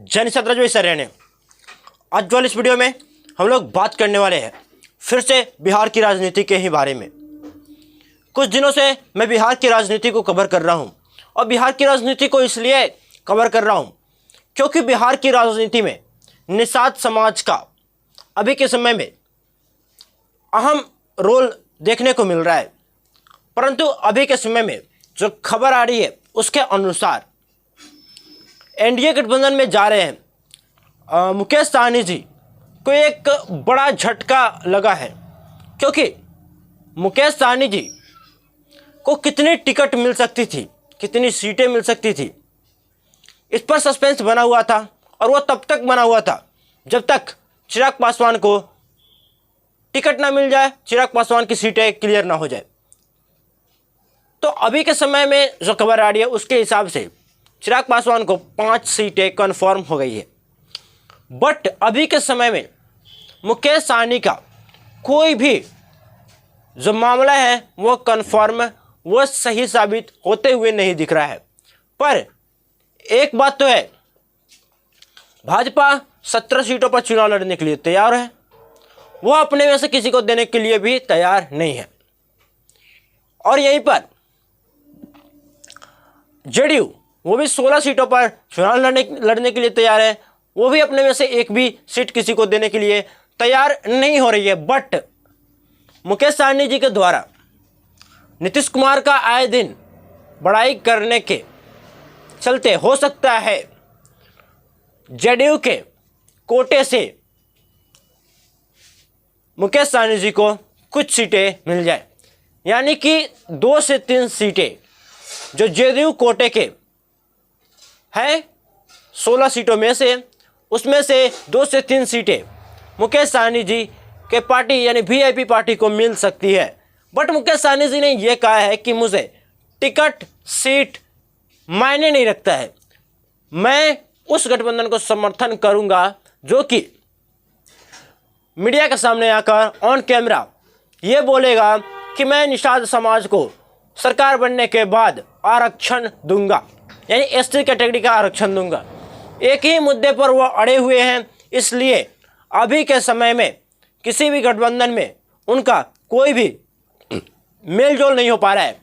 जय निषाद राज सर रहने। आज वाली इस वीडियो में हम लोग बात करने वाले हैं फिर से बिहार की राजनीति के ही बारे में। कुछ दिनों से मैं बिहार की राजनीति को कवर कर रहा हूं और बिहार की राजनीति को इसलिए कवर कर रहा हूं क्योंकि बिहार की राजनीति में निषाद समाज का अभी के समय में अहम रोल देखने को मिल रहा है। परंतु अभी के समय में जो खबर आ रही है उसके अनुसार एनडीए गठबंधन में जा रहे हैं मुकेश सहनी जी को एक बड़ा झटका लगा है, क्योंकि मुकेश सहनी जी को कितनी टिकट मिल सकती थी, कितनी सीटें मिल सकती थी, इस पर सस्पेंस बना हुआ था। और वह तब तक बना हुआ था जब तक चिराग पासवान को टिकट ना मिल जाए, चिराग पासवान की सीटें क्लियर ना हो जाए। तो अभी के समय में जो खबर आ रही है उसके हिसाब से चिराग पासवान को 5 सीटें कन्फर्म हो गई है। बट अभी के समय में मुकेश सहनी का कोई भी जो मामला है वो कन्फर्म, वो सही साबित होते हुए नहीं दिख रहा है। पर एक बात तो है, भाजपा 17 सीटों पर चुनाव लड़ने के लिए तैयार है, वो अपने में से किसी को देने के लिए भी तैयार नहीं है। और यहीं पर जेडीयू वो भी 16 सीटों पर चुनाव लड़ने के लिए तैयार है, वो भी अपने में से एक भी सीट किसी को देने के लिए तैयार नहीं हो रही है। बट मुकेश सहनी जी के द्वारा नीतीश कुमार का आए दिन बड़ाई करने के चलते हो सकता है जेडीयू के कोटे से मुकेश सहनी जी को कुछ सीटें मिल जाए, यानी कि 2 से 3 सीटें जो जेडीयू कोटे के है 16 सीटों में से, उसमें से 2 से 3 सीटें मुकेश सहनी जी के पार्टी यानी वीआईपी पार्टी को मिल सकती है। बट मुकेश सहनी जी ने यह कहा है कि मुझे टिकट सीट मायने नहीं रखता है, मैं उस गठबंधन को समर्थन करूंगा जो कि मीडिया के सामने आकर ऑन कैमरा ये बोलेगा कि मैं निषाद समाज को सरकार बनने के बाद आरक्षण दूंगा, यानी एसटी कैटेगरी का आरक्षण दूंगा। एक ही मुद्दे पर वो अड़े हुए हैं, इसलिए अभी के समय में किसी भी गठबंधन में उनका कोई भी मेलजोल नहीं हो पा रहा है,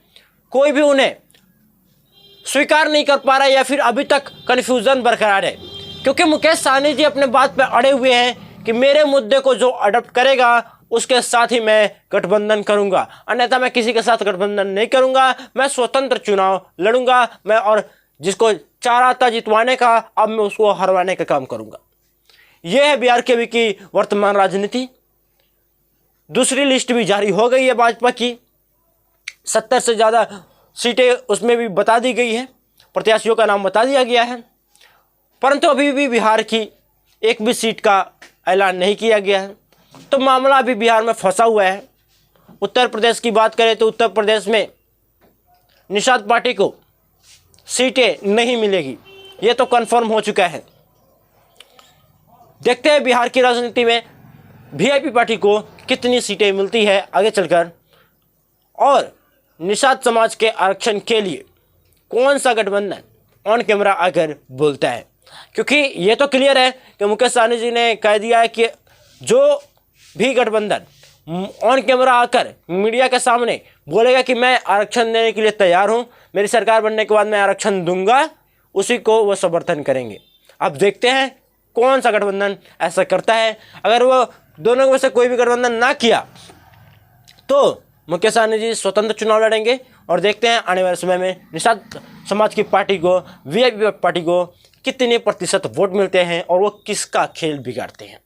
कोई भी उन्हें स्वीकार नहीं कर पा रहा है या फिर अभी तक कन्फ्यूजन बरकरार है। क्योंकि मुकेश सहनी जी अपने बात पर अड़े हुए हैं कि मेरे मुद्दे को जो अडॉप्ट करेगा उसके साथ ही मैं गठबंधन करूंगा, अन्यथा मैं किसी के साथ गठबंधन नहीं करूंगा, मैं स्वतंत्र चुनाव लड़ूंगा, मैं और जिसको चाह रहा था जितवाने का अब मैं उसको हरवाने का काम करूंगा। यह है बिहार के अभी की वर्तमान राजनीति। दूसरी लिस्ट भी जारी हो गई है भाजपा की, 70 से ज़्यादा सीटें उसमें भी बता दी गई है, प्रत्याशियों का नाम बता दिया गया है। परंतु अभी भी बिहार की एक भी सीट का ऐलान नहीं किया गया है, तो मामला अभी बिहार में फंसा हुआ है। उत्तर प्रदेश की बात करें तो उत्तर प्रदेश में निषाद पार्टी को सीटें नहीं मिलेगी, ये तो कंफर्म हो चुका है। देखते हैं बिहार की राजनीति में वीआईपी पार्टी को कितनी सीटें मिलती है आगे चलकर, और निषाद समाज के आरक्षण के लिए कौन सा गठबंधन ऑन कैमरा आकर बोलता है। क्योंकि ये तो क्लियर है कि मुकेश सहनी जी ने कह दिया है कि जो भी गठबंधन ऑन कैमरा आकर मीडिया के सामने बोलेगा कि मैं आरक्षण देने के लिए तैयार हूं, मेरी सरकार बनने के बाद मैं आरक्षण दूंगा, उसी को वो समर्थन करेंगे। अब देखते हैं कौन सा गठबंधन ऐसा करता है। अगर वो दोनों में से कोई भी गठबंधन ना किया तो मुकेश सहनी जी स्वतंत्र चुनाव लड़ेंगे, और देखते हैं आने वाले समय में निषाद समाज की पार्टी को, वीआईपी पार्टी को कितने प्रतिशत वोट मिलते हैं और वो किसका खेल बिगाड़ते हैं।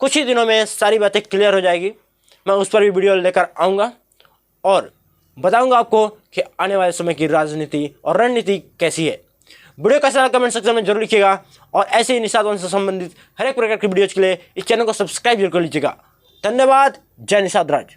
कुछ ही दिनों में सारी बातें क्लियर हो जाएगी, मैं उस पर भी वीडियो लेकर आऊँगा और बताऊँगा आपको कि आने वाले समय की राजनीति और रणनीति कैसी है। वीडियो कैसा लगा कमेंट सेक्शन में जरूर लिखिएगा, और ऐसे ही निषाद वंश से संबंधित हर एक प्रकार की वीडियोज़ के लिए इस चैनल को सब्सक्राइब जरूर कर लीजिएगा। धन्यवाद। जय निषाद राज।